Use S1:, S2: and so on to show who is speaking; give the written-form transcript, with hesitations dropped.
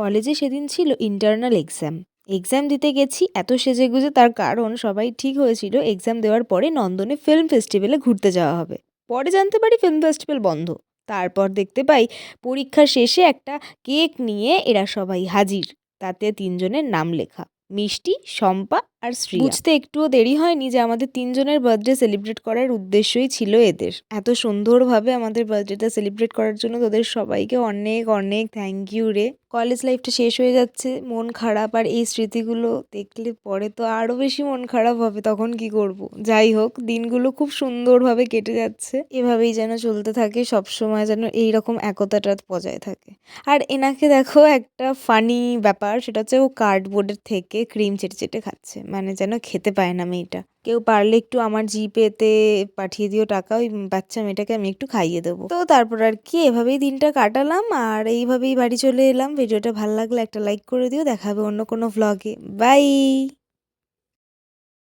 S1: কলেজে সেদিন ছিল ইন্টারনাল এক্সাম দিতে গেছি এত সেজেগুজে, তার কারণ সবাই ঠিক হয়েছিল এক্সাম দেওয়ার পরে নন্দনে ফিল্ম ফেস্টিভ্যালে ঘুরতে যাওয়া হবে। পরে জানতে পারি ফিল্ম ফেস্টিভ্যাল বন্ধ। তারপর দেখতে পাই পরীক্ষার শেষে একটা কেক নিয়ে এরা সবাই হাজির। তাতে তিনজনের নাম লেখা, মিষ্টি, শম্পা আর শ্রিয়া। বুঝতে একটুও দেরি হয়নি যে আমাদের তিনজনের বার্থডে সেলিব্রেট করার উদ্দেশ্যই ছিল এদের। এত সুন্দরভাবে আমাদের বার্থডেটা সেলিব্রেট করার জন্য তোদের সবাইকে অনেক অনেক থ্যাংক ইউ রে। কলেজ লাইফটা শেষ হয়ে যাচ্ছে, মন খারাপ, আর এই স্মৃতিগুলো দেখলে পরে তো আরও বেশি মন খারাপ হবে, তখন কি করব। যাই হোক, দিনগুলো খুব সুন্দরভাবে কেটে যাচ্ছে, এভাবেই যেন চলতে থাকে, সবসময় যেন এইরকম একতাটা বজায় থাকে। আর এনাকে দেখো, একটা ফানি ব্যাপার সেটা হচ্ছে ও কার্ডবোর্ডের থেকে ক্রিম চেটে চেটে খাচ্ছে, মানে যেন খেতে পায় না মেয়েটা। কেউ পারলে একটু আমার জিপেতে পাঠিয়ে দিও টাকা, ওই বাচ্চা মেয়েটাকে আমি একটু খাইয়ে দেবো। তো তারপর আর কি এভাবেই দিনটা কাটালাম, আর এইভাবেই বাড়ি চলে এলাম। ভিডিওটা ভালো লাগলে একটা লাইক করে দিও। দেখা হবে অন্য কোনো ভ্লগে। বাই।